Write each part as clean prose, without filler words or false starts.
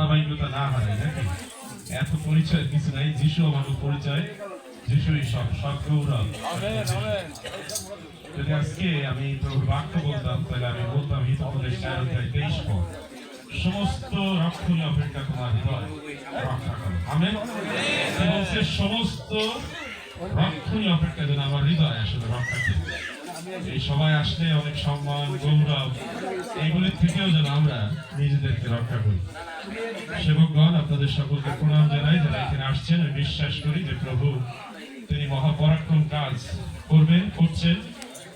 ধারাবাহিকতা না হারাই নাকি? এত পরিচয় কিছু নাই, যিশু আমাদের পরিচয়, যিশুই সব সব গৌরব। যদি আজকে আমি প্রভুর বাক্য বলতাম তাহলে আমি বলতাম হিতোপদেশ 4:23 পদ, সমস্ত রক্ষণী অপেক্ষা তোমার হৃদয় রক্ষা করো। আমেন। সমস্ত রক্ষণী অপেক্ষা যেন আমার হৃদয় আসলে রক্ষা করে। এই সবাই আসলে অনেক সম্মান গৌরব এইগুলির থেকেও যেন আমরা নিজেদেরকে রক্ষা করি। সেবকগণ, আপনাদের সকলকে প্রণাম জানাই যারা এখানে আসছেন। আমি বিশ্বাস করি যে প্রভু তিনি মহাপরাক্রম কাজ করবেন, করছেন,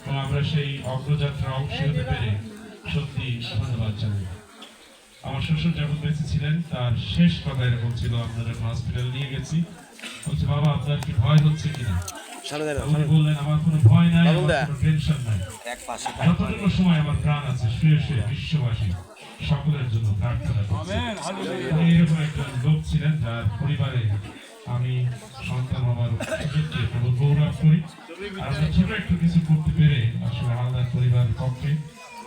এবং আমরা সেই অগ্রযাত্রা অংশ হতে পেরে সত্যি ধন্যবাদ জানাই। আমার শ্বশুর যখন বেঁচে ছিলেন তার শেষ কথা এরকম ছিল, আপনাদের হসপিটাল নিয়ে গেছি, বলছে বাবা আপনার কি ভয় হচ্ছে কিনা? উনি বললেন আমার কোনো ভয় নাই, আমার কোনো টেনশন নাই, যতটুকু সময় আমার প্রাণ আছে শুয়ে শুয়ে বিশ্ববাসী সকলের জন্য প্রার্থনা করছি। এরকম একজন লোক ছিলেন যার পরিবারে আমি সন্তান হওয়ার সুযোগকে প্রভু গৌরব করি। আর আমরা ছোট একটু কিছু করতে পেরে আসলে আমাদের পরিবারের পক্ষে,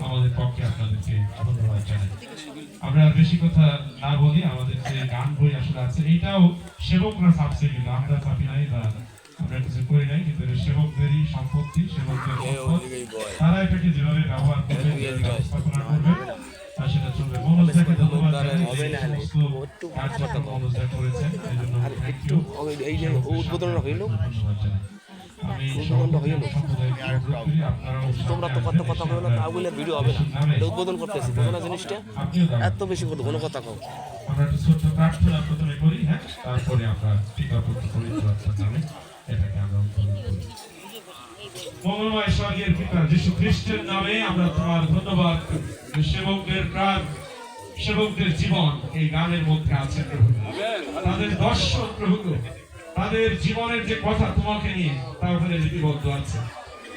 আমাদের পক্ষে আপনাদেরকে ধন্যবাদ জানাই। আমরা বেশি কথা না বলি, আমাদের যে গান বই আসলে আছে এইটাও সেবকরা ছাপছে, কিন্তু আমরা ছাপি নাই বা আমরা কিছু করি নাই, কিন্তু সেবকদেরই সম্পত্তি, সেবকদের সম্পদ। তারা এটাকে যেভাবে ব্যবহার করবে, ব্যবস্থাপনা করবে, আর সেটা চলবে। মনোজদাকে ধন্যবাদ জানাই, সমস্ত কার্যক্রম মনোজদা করেছেন, এই জন্য থ্যাংক ইউ। উদ্বোধন হইল, ধন্যবাদ জানাই। আমি তোমরা তো কত কথা বলো না, তাহলে ভিডিও হবে না। এটা উদ্বোধন করতেছি, তোমরা জিনিসটা এত বেশি কথা কোনো কথা কও। আমরা একটু ছোট্ট প্রার্থনা প্রথমে করি, হ্যাঁ, তারপরে আমরা পিতা পুত্র পবিত্র আত্মার নামে এটাকে আমরা উদ্বোধন করি। মঙ্গলময় স্বর্গের পিতা যীশু খ্রিস্টের নামে আমরা তোমার ধন্যবাদ। সেবকদের প্রাণ, সেবকদের জীবন এই গানের মধ্যে আছে প্রভু, তাদের দর্শন প্রভু, তাদের জীবনের যে কথা তোমাকে নিয়ে তা ওখানে লিপিবদ্ধ আছে।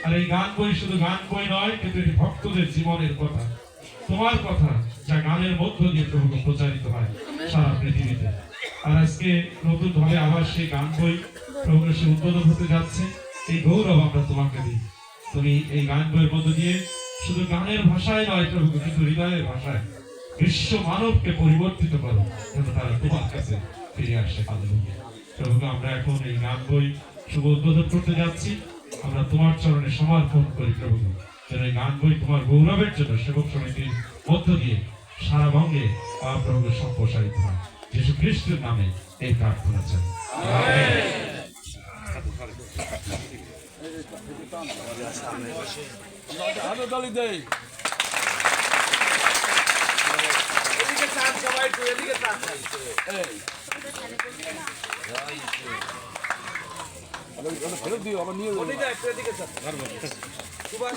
আর এই গান বই শুধু গান বই নয়, কিন্তু এটি ভক্তদের জীবনের কথা, তোমার কথা, যা গানের মধ্য দিয়ে প্রভু প্রচারিত হয় সারা পৃথিবীতে। আর আজকে নতুন ভাবে আবার সেই গান বই প্রভু সে উদ্বোধন হতে যাচ্ছে। এই গৌরব আমরা তোমাকে দিই। তুমি এই গান বইয়ের মধ্য দিয়ে শুধু গানের ভাষায় নয় প্রভু, কিন্তু হৃদয়ের ভাষায় বিশ্ব মানবকে পরিবর্তিত করো, যেন তারা তোমার কাছে ফিরে আসে। হালেলুয়া। প্রভু, আমরা এখন এই গান বই শুভ উদ্বোধন করতে যাচ্ছি। আমরা তোমার চরণে সমর্পণ করি প্রভু, যেন এই গান বই তোমার গৌরবের জন্য সেবক সমিতির মধ্য দিয়ে সারা বঙ্গে প্রভু সম্প্রসারিত হয়। যীশু খ্রিস্টের নামে এই প্রার্থনা চাই।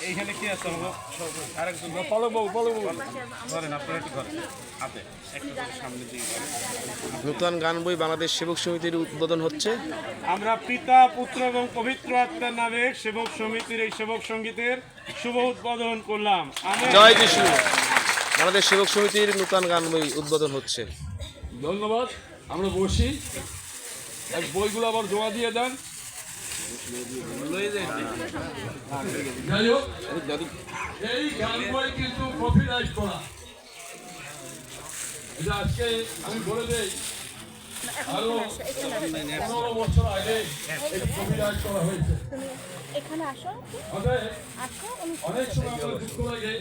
এইখানে কি আছে আরেকজন নূতন গান বই বাংলাদেশ সেবক সমিতির উদ্বোধন হচ্ছে। আমরা পিতা পুত্র এবং পবিত্র আত্মার নামে সেবক সমিতির এই সেবক সঙ্গীতের শুভ উদ্বোধন করলাম। জয় যিশু। বাংলাদেশ সেবক সমিতির নূতন গান বই উদ্বোধন হচ্ছে। ধন্যবাদ। আমরা বসি, এক বইগুলো আবার জমা দিয়ে দেন। যাই হোক, এই গান বই কিন্তু কপিরাইট করা। এটা আজকে আমি বলে দেই, আরো 15 বছর আগে কপিরাইট করা হয়েছে। অনেক সময় আমার দুঃখ লাগে।